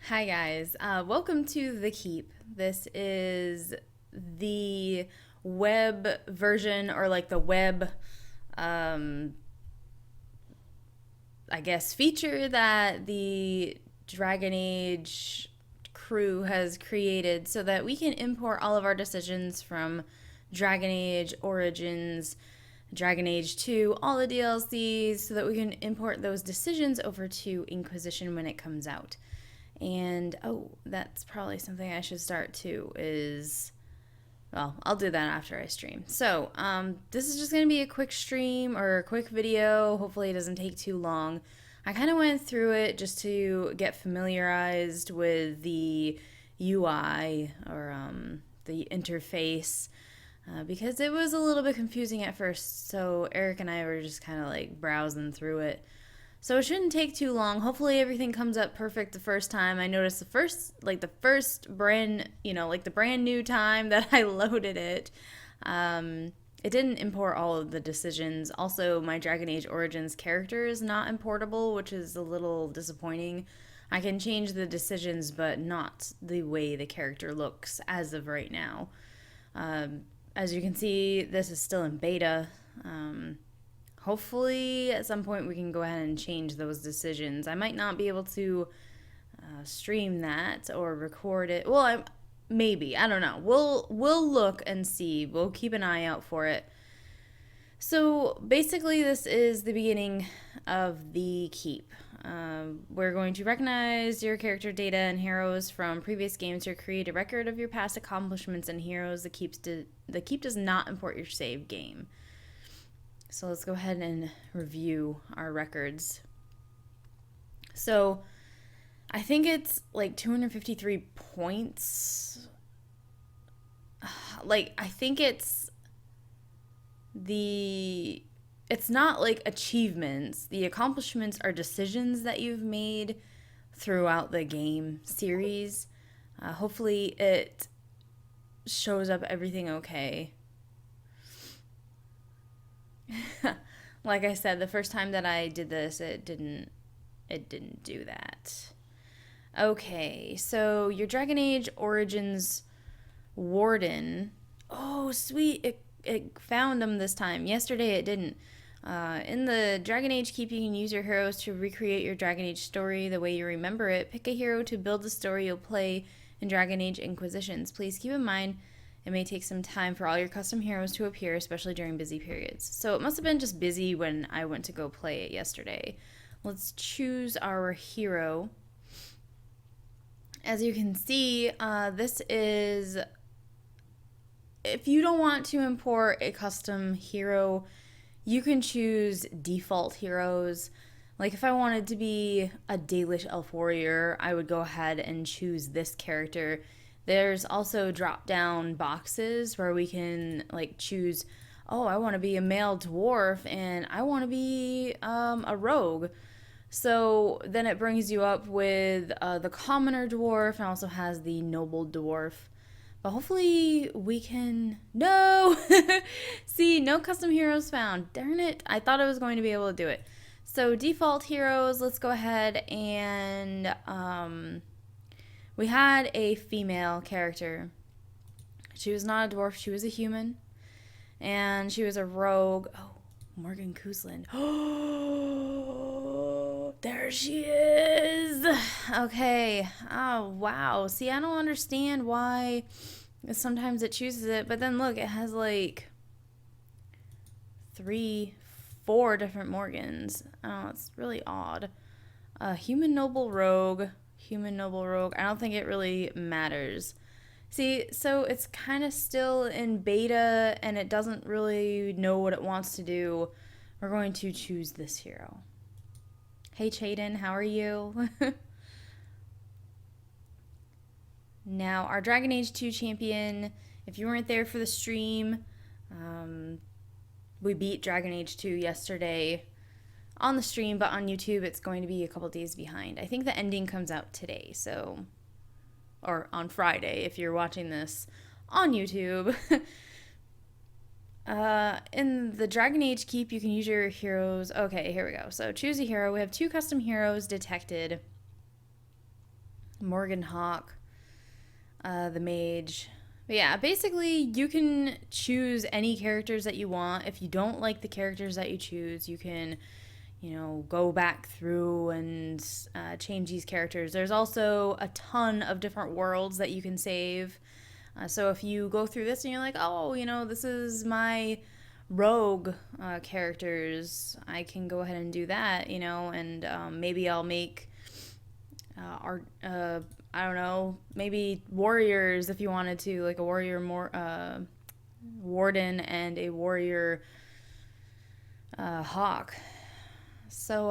Hi guys, welcome to The Keep. This is the web version or like the web, um, I guess, feature that the Dragon Age crew has created so that we can import all of our decisions from Dragon Age Origins, Dragon Age 2, all the DLCs, so that we can import those decisions over to Inquisition when it comes out. And oh, that's probably something I should start too. Well, I'll do that after I stream. So, this is just gonna be a quick stream or a quick video. Hopefully, it doesn't take too long. I kind of went through it just to get familiarized with the UI or the interface because it was a little bit confusing at first. So Eric and I were just kind of like browsing through it. So it shouldn't take too long. Hopefully everything comes up perfect the first time. I noticed the first brand, like the brand new time that I loaded it, it didn't import all of the decisions. Also, my Dragon Age Origins character is not importable, which is a little disappointing. I can change the decisions, but not the way the character looks as of right now. As you can see, this is still in beta. Hopefully, at some point, we can go ahead and change those decisions. I might not be able to stream that or record it. Well, maybe I don't know. We'll look and see. We'll keep an eye out for it. So basically, this is the beginning of the keep. We're going to recognize your character data and heroes from previous games to create a record of your past accomplishments and heroes. The keep does not import your save game. So let's go ahead and review our records. So I think it's like 253 points. I think it's not like achievements. The accomplishments are decisions that you've made throughout the game series. Hopefully it shows up everything okay. Like I said, the first time that I did this, it didn't do that. Okay, so your Dragon Age Origins Warden. Oh, sweet. It found them this time. Yesterday it didn't. In the Dragon Age Keep, you can use your heroes to recreate your Dragon Age story the way you remember it. Pick a hero to build the story you'll play in Dragon Age Inquisitions. Please keep in mind it may take some time for all your custom heroes to appear, especially during busy periods. So it must have been just busy when I went to go play it yesterday. Let's choose our hero. As you can see, this is... If you don't want to import a custom hero, you can choose default heroes. Like if I wanted to be a Dalish Elf Warrior, I would go ahead and choose this character. There's also drop-down boxes where we can like choose, oh, I want to be a male dwarf and I want to be a rogue. So then it brings you up with the commoner dwarf and also has the noble dwarf. But hopefully we can... No! See, no custom heroes found. Darn it. I thought I was going to be able to do it. So default heroes, let's go ahead and... we had a female character. She was not a dwarf. She was a human. And she was a rogue. Oh, Morgan Cousland. Oh, there she is. Okay. Oh, wow. See, I don't understand why sometimes it chooses it. But then look, it has like 4 different Morgans. Oh, it's really odd. Human noble rogue. Human noble rogue. I don't think it really matters. See, so it's kind of still in beta and it doesn't really know what it wants to do. We're going to choose this hero. Hey Chaden, how are you? Now, our Dragon Age 2 champion, if you weren't there for the stream, we beat Dragon Age 2 yesterday on the stream, but on YouTube it's going to be a couple days behind. I think the ending comes out today, so... or on Friday if you're watching this on YouTube. In the Dragon Age Keep, you can use your heroes. Okay, here we go. So choose a hero. We have 2 custom heroes detected. Morgan Hawk, the mage. But yeah, basically you can choose any characters that you want. If you don't like the characters that you choose, you can, you know, go back through and change these characters. There's also a ton of different worlds that you can save. So if you go through this and you're like, oh, you know, this is my rogue characters, I can go ahead and do that, you know, and maybe I'll make I don't know, maybe warriors if you wanted to, like a warrior warden and a warrior hawk. So,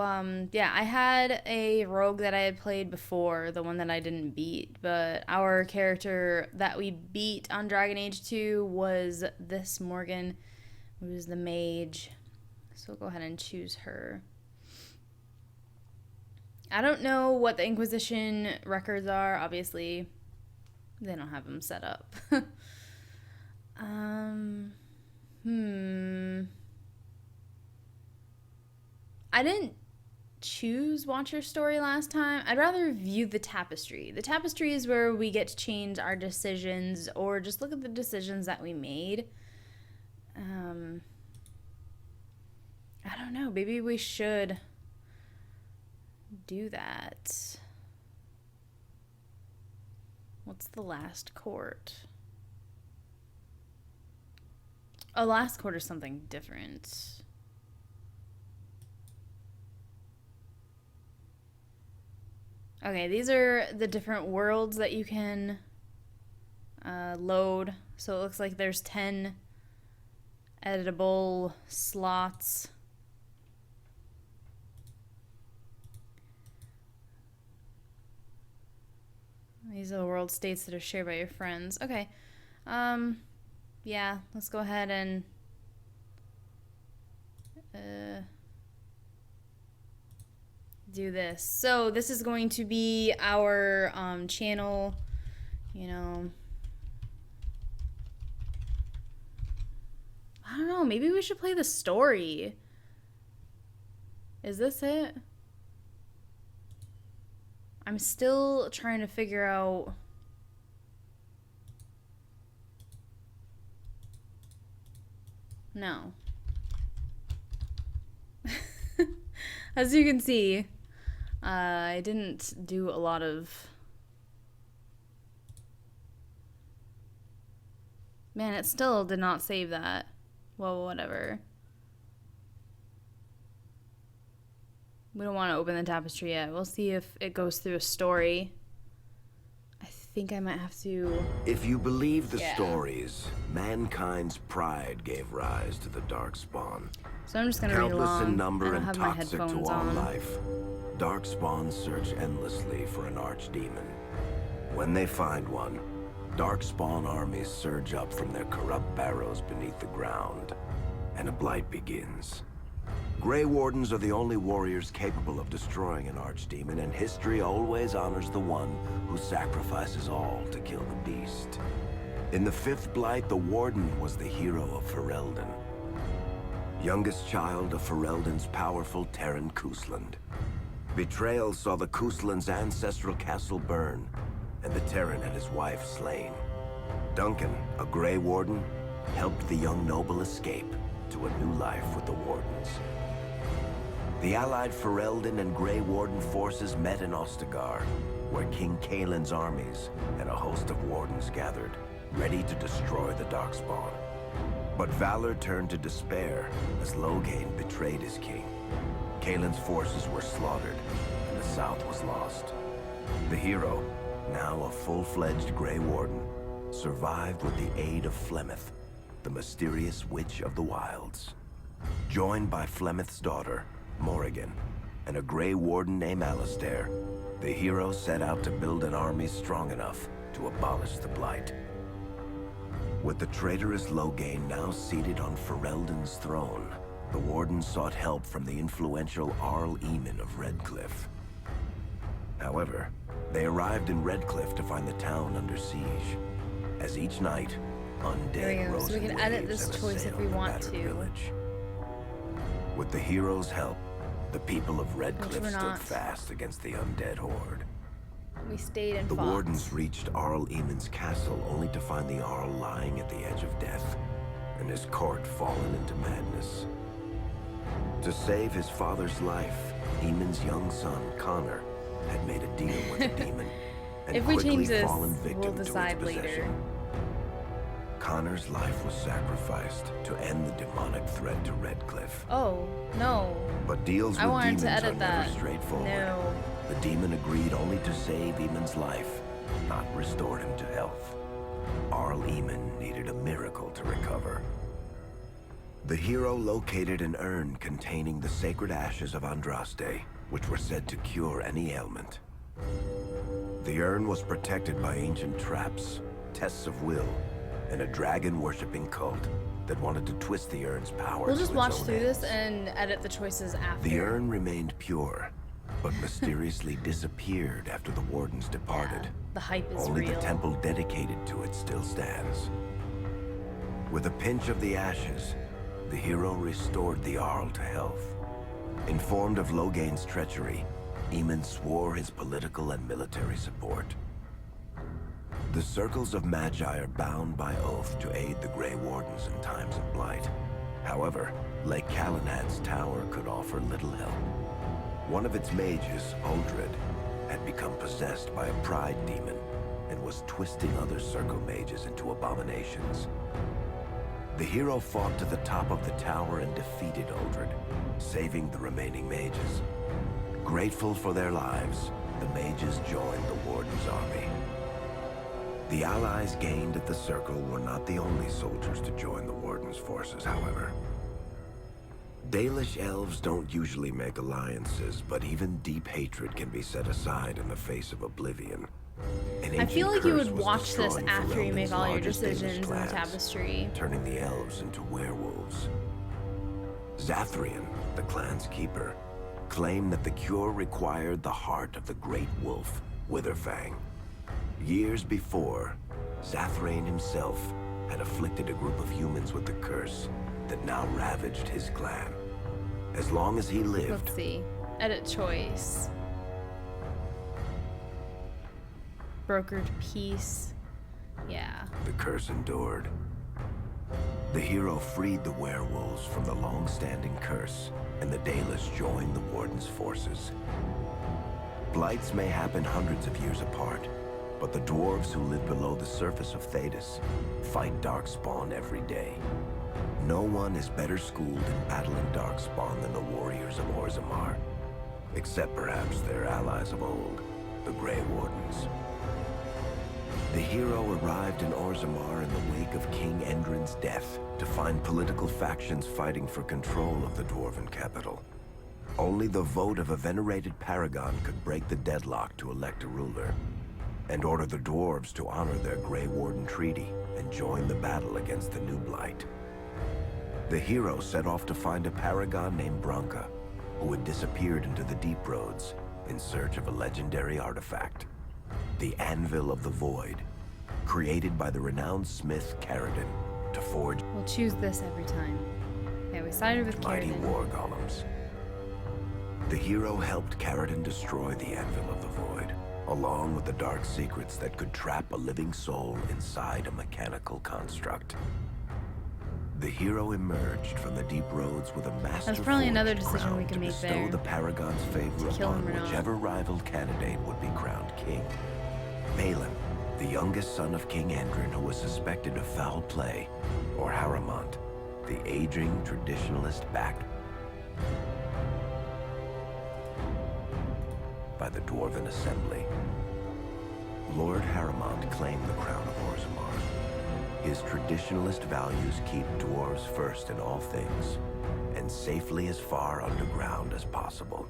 yeah, I had a rogue that I had played before, the one that I didn't beat, but our character that we beat on Dragon Age 2 was this Morgan, who was the mage. So we'll go ahead and choose her. I don't know what the Inquisition records are. Obviously, they don't have them set up. I didn't choose Watch Your Story last time. I'd rather view the tapestry. The tapestry is where we get to change our decisions or just look at the decisions that we made. I don't know. Maybe we should do that. What's the last court? Oh, last court is something different. Okay, these are the different worlds that you can load. So it looks like there's 10 editable slots. These are the world states that are shared by your friends. Okay. Yeah, let's go ahead and do this. So this is going to be our channel, you know. I don't know, maybe we should play the story. Is this it? I'm still trying to figure out. No. As you can see, I didn't do a lot of. Man, it still did not save that. Well, whatever. We don't want to open the tapestry yet. We'll see if it goes through a story. I think I might have to. If you believe the stories, mankind's pride gave rise to the Darkspawn. So I'm just gonna read along. Countless in number I don't and have my toxic to headphones all on. life, Darkspawn search endlessly for an archdemon. When they find one, Darkspawn armies surge up from their corrupt barrows beneath the ground, and a blight begins. Grey Wardens are the only warriors capable of destroying an archdemon, and history always honors the one who sacrifices all to kill the beast. In the fifth blight, the Warden was the hero of Ferelden. Youngest child of Ferelden's powerful Terran Cousland. Betrayal saw the Cousland's ancestral castle burn, and the Terran and his wife slain. Duncan, a Grey Warden, helped the young noble escape to a new life with the Wardens. The allied Ferelden and Grey Warden forces met in Ostagar, where King Kaelin's armies and a host of Wardens gathered, ready to destroy the Darkspawn. But valor turned to despair as Loghain betrayed his king. Kaelin's forces were slaughtered, and the South was lost. The hero, now a full-fledged Grey Warden, survived with the aid of Flemeth, the mysterious witch of the wilds. Joined by Flemeth's daughter, Morrigan, and a Grey Warden named Alistair, the hero set out to build an army strong enough to abolish the Blight. With the traitorous Loghain now seated on Ferelden's throne, the Warden sought help from the influential Arl Eamon of Redcliffe. However, they arrived in Redcliffe to find the town under siege. As each night, undead rose so we in can edit waves this and choice if assailed we the want battered to. village. With the hero's help, the people of Redcliffe we're stood not. fast against the undead horde. We stayed and The fought. wardens reached Arl Eamon's castle only to find the Arl lying at the edge of death, and his court fallen into madness. To save his father's life, Eamon's young son, Connor, had made a deal with the demon and If we quickly change this, fallen victim we'll to its decide later. possession. Connor's life was sacrificed to end the demonic threat to Redcliffe. Oh, no. But deals I with wanted demons to are edit never that. straightforward. No. The demon agreed only to save Eamon's life, not restore him to health. Arl Eamon needed a miracle to recover. The hero located an urn containing the sacred ashes of Andraste, which were said to cure any ailment. The urn was protected by ancient traps, tests of will, and a dragon-worshipping cult that wanted to twist the urn's power We'll to just its watch own through this ends. and edit the choices after. The urn remained pure, but mysteriously disappeared after the wardens departed. Yeah, the hype is Only real. the temple dedicated to it still stands. With a pinch of the ashes, the hero restored the Arl to health. Informed of Logain's treachery, Eamon swore his political and military support. The circles of Magi are bound by oath to aid the Grey Wardens in times of blight. However, Lake Calenad's tower could offer little help. One of its mages, Uldred, had become possessed by a pride demon and was twisting other circle mages into abominations. The hero fought to the top of the tower and defeated Uldred, saving the remaining mages. Grateful for their lives, the mages joined the Warden's army. The allies gained at the Circle were not the only soldiers to join the Warden's forces, however. Dalish elves don't usually make alliances, but even deep hatred can be set aside in the face of oblivion. An I feel ancient like you curse would was watch this destroying after you make Ferelden's all your largest Dalish decisions in the clans, tapestry. turning the elves into werewolves. Zathrian, the clan's keeper, claimed that the cure required the heart of the great wolf, Witherfang. Years before, Zathrain himself had afflicted a group of humans with the curse that now ravaged his clan. As long as he lived, Let's see. Edit choice. Brokered peace. Yeah. the curse endured. The hero freed the werewolves from the long-standing curse, and the Dalish joined the Warden's forces. Blights may happen hundreds of years apart, but the dwarves who live below the surface of Thedas fight Darkspawn every day. No one is better schooled in battling Darkspawn than the warriors of Orzammar, except perhaps their allies of old, the Grey Wardens. The hero arrived in Orzammar in the wake of King Endrin's death to find political factions fighting for control of the dwarven capital. Only the vote of a venerated paragon could break the deadlock to elect a ruler, and order the dwarves to honor their Grey Warden treaty and join the battle against the new blight. The hero set off to find a paragon named Branka, who had disappeared into the Deep Roads in search of a legendary artifact, the Anvil of the Void, created by the renowned smith Caradon to forge We'll choose this every time. Okay, we sided with mighty Caradon. war golems. The hero helped Caradon destroy the Anvil of the Void, along with the dark secrets that could trap a living soul inside a mechanical construct. The hero emerged from the Deep Roads with a master That's probably another forged decision we crown can to make bestow there. the Paragon's favor To kill upon him or not. whichever rival candidate would be crowned king. Balin, the youngest son of King Endrin who was suspected of foul play, or Haramont, the aging traditionalist backed by the Dwarven Assembly. Lord Haramont claimed the crown of Orzammar. His traditionalist values keep dwarves first in all things, and safely as far underground as possible.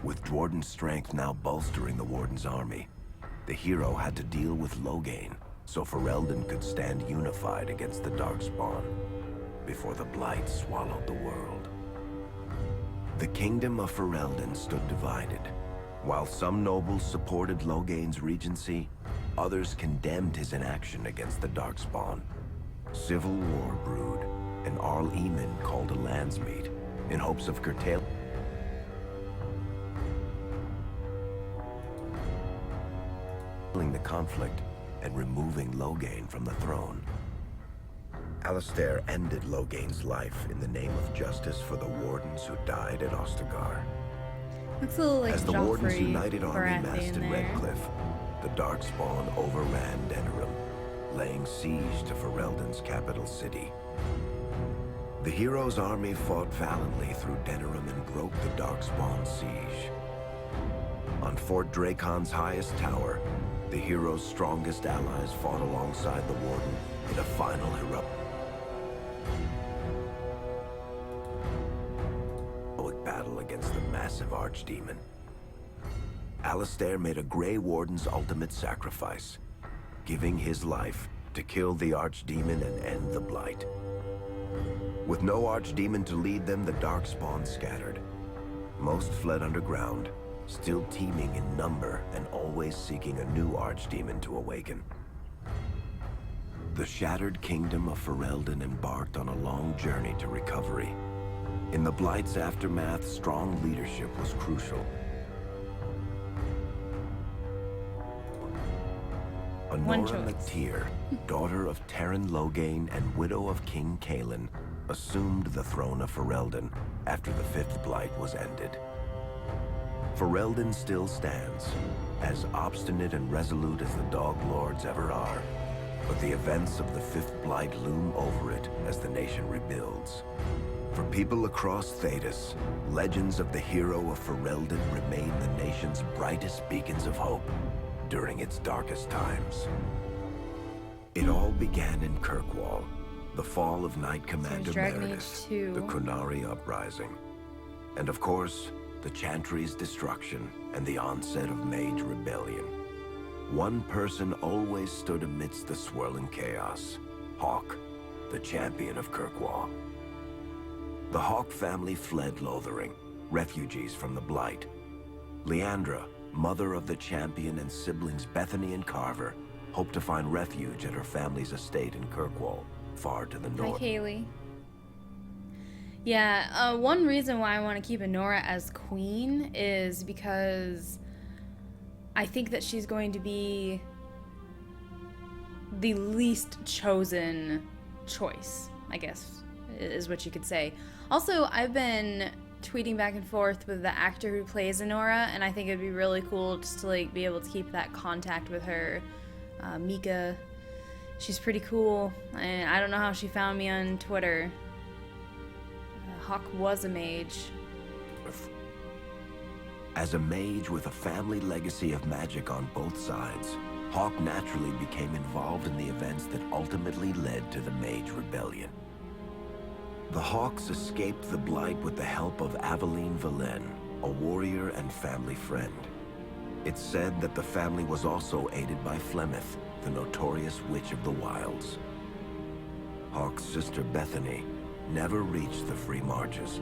With Dwarden's strength now bolstering the Warden's army, the hero had to deal with Logain, so Ferelden could stand unified against the Darkspawn, before the Blight swallowed the world. The kingdom of Ferelden stood divided. While some nobles supported Logain's regency, others condemned his inaction against the Darkspawn. Civil war brewed, and Arl Eamon called a landsmeet in hopes of curtailing the conflict and removing Loghain from the throne. Alistair ended Loghain's life in the name of justice for the wardens who died at Ostagar. Looks a little like As the Wardens' Joffrey united army Baratheon massed in there. Redcliffe, the Darkspawn overran Denerim, laying siege to Ferelden's capital city. The hero's army fought valiantly through Denerim and broke the Darkspawn siege. On Fort Dracon's highest tower, the hero's strongest allies fought alongside the Warden in a final heroic battle against the massive archdemon. Alistair made a Grey Warden's ultimate sacrifice, giving his life to kill the archdemon and end the Blight. With no archdemon to lead them, the Darkspawn scattered. Most fled underground, still teeming in number and always seeking a new archdemon to awaken. The shattered kingdom of Ferelden embarked on a long journey to recovery. In the Blight's aftermath, strong leadership was crucial. Honora McTeer, daughter of Terran Loghain and widow of King Kaelin, assumed the throne of Ferelden after the Fifth Blight was ended. Ferelden still stands, as obstinate and resolute as the Dog Lords ever are, but the events of the Fifth Blight loom over it as the nation rebuilds. For people across Thedas, legends of the hero of Ferelden remain the nation's brightest beacons of hope during its darkest times. It all began in Kirkwall, the fall of Knight Commander Meredith, the Kunari Uprising, and of course, the Chantry's destruction and the onset of Mage Rebellion. One person always stood amidst the swirling chaos: Hawke, the champion of Kirkwall. The Hawke family fled Lothering, refugees from the Blight. Leandra, mother of the champion, and siblings Bethany and Carver, hoped to find refuge at her family's estate in Kirkwall, far to the north. Hi, Kaylee. Yeah, one reason why I want to keep Honora as queen is because I think that she's going to be the least chosen choice, I guess, is what you could say. Also, I've been tweeting back and forth with the actor who plays Honora, and I think it'd be really cool just to like be able to keep that contact with her. Mika, she's pretty cool, and I don't know how she found me on Twitter. Hawke was a mage. As a mage with a family legacy of magic on both sides, Hawke naturally became involved in the events that ultimately led to the Mage Rebellion. The Hawks escaped the Blight with the help of Aveline Valen, a warrior and family friend. It's said that the family was also aided by Flemeth, the notorious Witch of the Wilds. Hawke's sister Bethany never reached the Free Marches.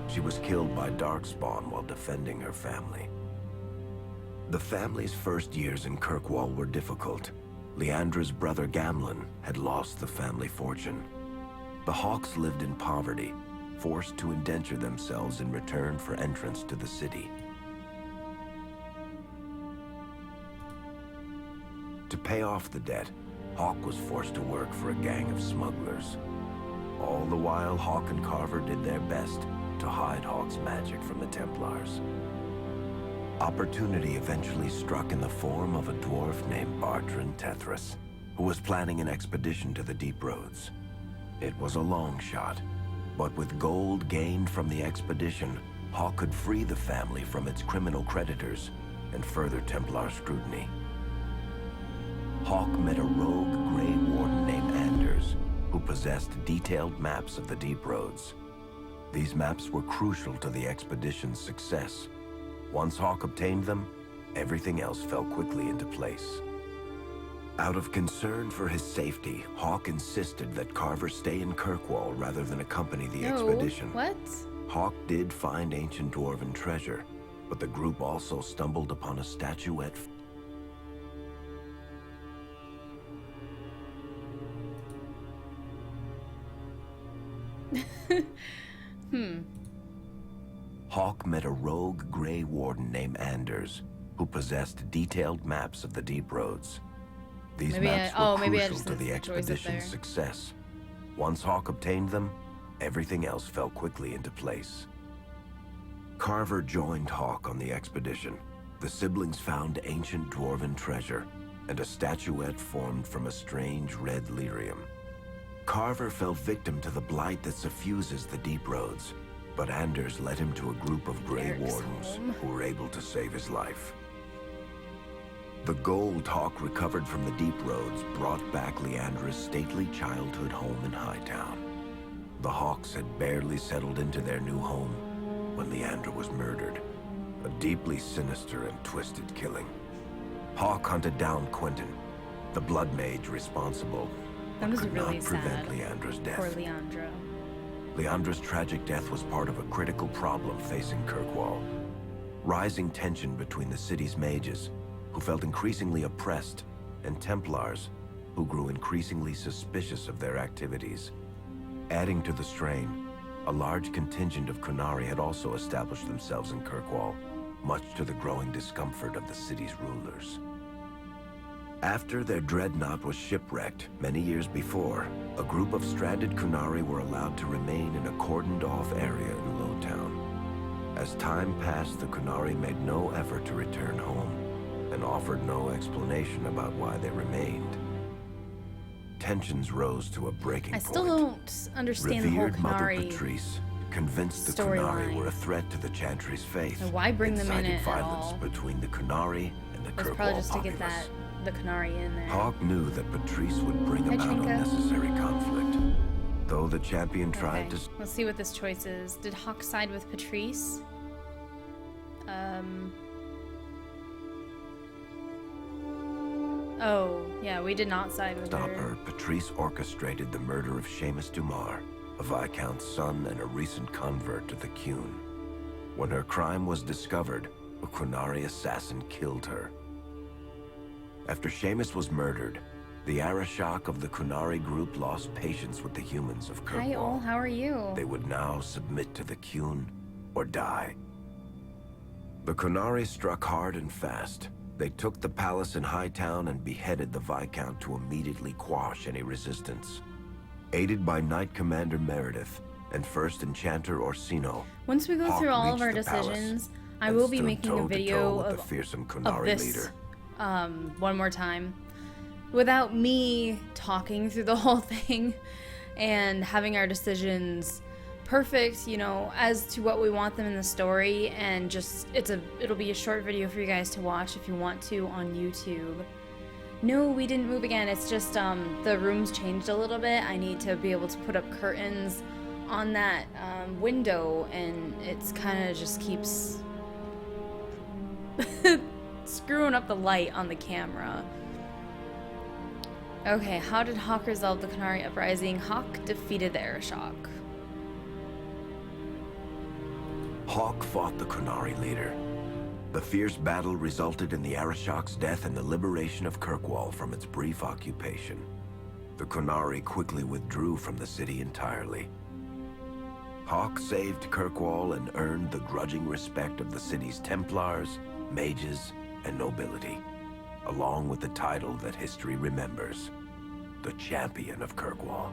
She was killed by Darkspawn while defending her family. The family's first years in Kirkwall were difficult. Leandra's brother Gamlen had lost the family fortune. The Hawks lived in poverty, forced to indenture themselves in return for entrance to the city. To pay off the debt, Hawke was forced to work for a gang of smugglers. All the while, Hawke and Carver did their best to hide Hawke's magic from the Templars. Opportunity eventually struck in the form of a dwarf named Bartran Tethras, who was planning an expedition to the Deep Roads. It was a long shot, but with gold gained from the expedition, Hawke could free the family from its criminal creditors and further Templar scrutiny. Hawke met a rogue Grey Warden named Anders, who possessed detailed maps of the Deep Roads. These maps were crucial to the expedition's success. Once Hawke obtained them, everything else fell quickly into place. Out of concern for his safety, Hawke insisted that Carver stay in Kirkwall rather than accompany the expedition. What? Hawke did find ancient dwarven treasure, but the group also stumbled upon a statuette. Hawke met a rogue Grey Warden named Anders, who possessed detailed maps of the deep roads. These Maybe maps I were crucial just to the enjoyed it expedition's there. success. Once Hawk obtained them, everything else fell quickly into place. Carver joined Hawk on the expedition. The siblings found ancient dwarven treasure and a statuette formed from a strange red lyrium. Carver fell victim to the blight that suffuses the deep roads, but Anders led him to a group of Grey Eric's Wardens home. who were able to save his life. The gold Hawk recovered from the deep roads brought back Leandra's stately childhood home in Hightown. The Hawks had barely settled into their new home when Leandra was murdered. A deeply sinister and twisted killing. Hawk hunted down Quentin, the blood mage responsible, That but was could really not prevent sad. Leandra's death. Poor Leandra. Leandra's tragic death was part of a critical problem facing Kirkwall. Rising tension between the city's mages, who felt increasingly oppressed, and Templars, who grew increasingly suspicious of their activities. Adding to the strain, a large contingent of Kunari had also established themselves in Kirkwall, much to the growing discomfort of the city's rulers. After their dreadnought was shipwrecked many years before, a group of stranded Kunari were allowed to remain in a cordoned-off area in Lowtown. As time passed, the Kunari made no effort to return home, and offered no explanation about why they remained. Tensions rose to a breaking point. I still don't understand Revered the whole Mother Kunari Patrice, convinced the Kunari storyline. were a threat to the Chantry's faith, So why bring them in incited it at violence all? between the Kunari and the It was Kirkwall probably just to populace. get the Kunari in there. Hawk knew that Patrice would bring Hi, about Chinka. unnecessary conflict. Though the champion tried Okay, to... let's see what this choice is. Did Hawk side with Patrice? Oh, yeah, we did not side with stop her. her, Patrice orchestrated the murder of Seamus Dumar, a Viscount's son and a recent convert to the Qun. When her crime was discovered, a Kunari assassin killed her. After Seamus was murdered, the Arashok of the Kunari group lost patience with the humans of Kirkwall. Hi, Ol, how are you? They would now submit to the Qun or die. The Kunari struck hard and fast. They took the palace in Hightown and beheaded the Viscount to immediately quash any resistance. Aided by Knight Commander Meredith and First Enchanter Orsino, Once we go Hawk through all of reached our the palace decisions, I and will be stood making a toe-to-toe video with of the fearsome of Kunari this leader. one more time without me talking through the whole thing and having our decisions perfect, you know, as to what we want them in the story, and just it'll be a short video for you guys to watch if you want to on YouTube. No, we didn't move again. It's just the room's changed a little bit. I need to be able to put up curtains on that window, and it's kind of just keeps screwing up the light on the camera. Okay, how did Hawk resolve the Kunari uprising? Hawk defeated the Arashok. Hawk fought the Kunari leader. The fierce battle resulted in the Arashok's death and the liberation of Kirkwall from its brief occupation. The Kunari quickly withdrew from the city entirely. Hawk saved Kirkwall and earned the grudging respect of the city's Templars, mages, and nobility, along with the title that history remembers, the Champion of Kirkwall.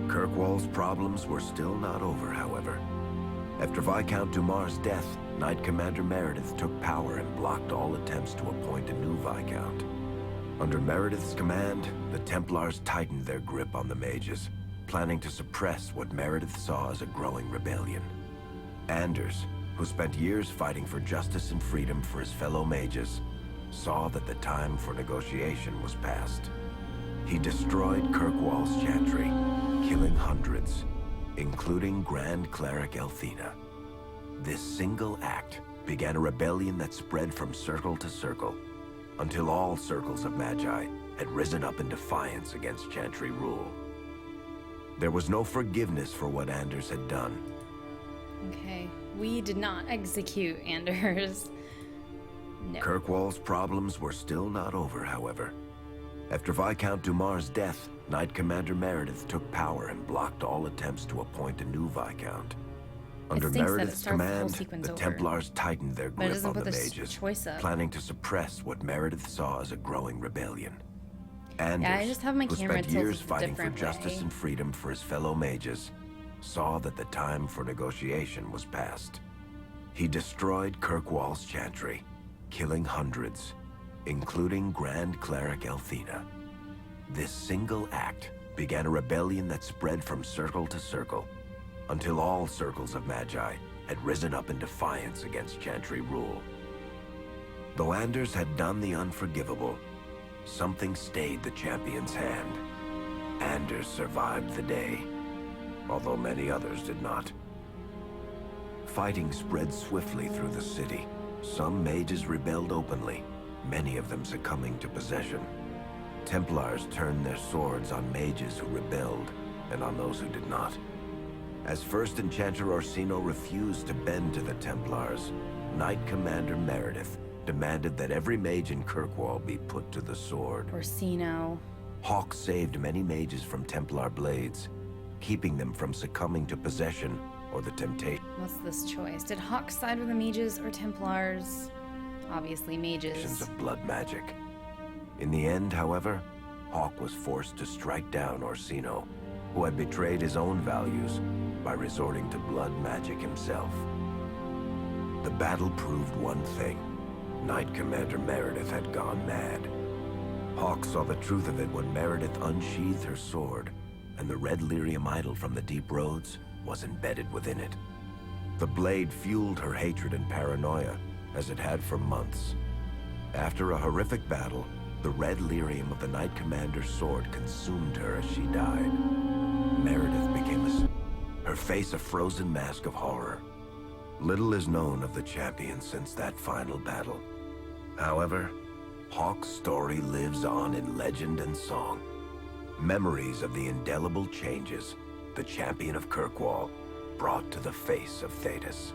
Kirkwall's problems were still not over, however. After Viscount Dumar's death, Knight Commander Meredith took power and blocked all attempts to appoint a new Viscount. Under Meredith's command, the Templars tightened their grip on the mages, planning to suppress what Meredith saw as a growing rebellion. Anders, who spent years fighting for justice and freedom for his fellow mages, saw that the time for negotiation was past. He destroyed Kirkwall's chantry, killing hundreds, including Grand Cleric Elthina. This single act began a rebellion that spread from circle to circle, until all circles of Magi had risen up in defiance against chantry rule. There was no forgiveness for what Anders had done. Okay, we did not execute Anders. No. Kirkwall's problems were still not over, however. After Viscount Dumar's death, Knight Commander Meredith took power and blocked all attempts to appoint a new Viscount. Under stinks that it Meredith's starts the whole command, sequence the over. Templars tightened their But it grip doesn't on put the the mages, choice up. planning to suppress what Meredith saw as a growing rebellion. Anders, Yeah, I just have my who camera spent years tilted a fighting for different justice way. and freedom for his fellow mages, saw that the time for negotiation was past. He destroyed Kirkwall's chantry, killing hundreds, including Grand Cleric Elthina. This single act began a rebellion that spread from circle to circle, until all circles of Magi had risen up in defiance against chantry rule. Though Anders had done the unforgivable, something stayed the champion's hand. Anders survived the day, although many others did not. Fighting spread swiftly through the city. Some mages rebelled openly, many of them succumbing to possession. Templars turned their swords on mages who rebelled, and on those who did not. As First Enchanter Orsino refused to bend to the Templars, Knight Commander Meredith demanded that every mage in Kirkwall be put to the sword. Orsino. Hawk saved many mages from Templar blades, keeping them from succumbing to possession or the temptation What's this choice? Did Hawk side with the mages or Templars? Obviously mages. of blood magic. In the end, however, Hawk was forced to strike down Orsino, who had betrayed his own values by resorting to blood magic himself. The battle proved one thing. Knight Commander Meredith had gone mad. Hawk saw the truth of it when Meredith unsheathed her sword, and the red lyrium idol from the deep roads was embedded within it. The blade fueled her hatred and paranoia, as it had for months. After a horrific battle, the red lyrium of the Knight Commander's sword consumed her as she died. Meredith became her face a frozen mask of horror. Little is known of the champion since that final battle. However, Hawk's story lives on in legend and song. Memories of the indelible changes the champion of Kirkwall brought to the face of Thedas.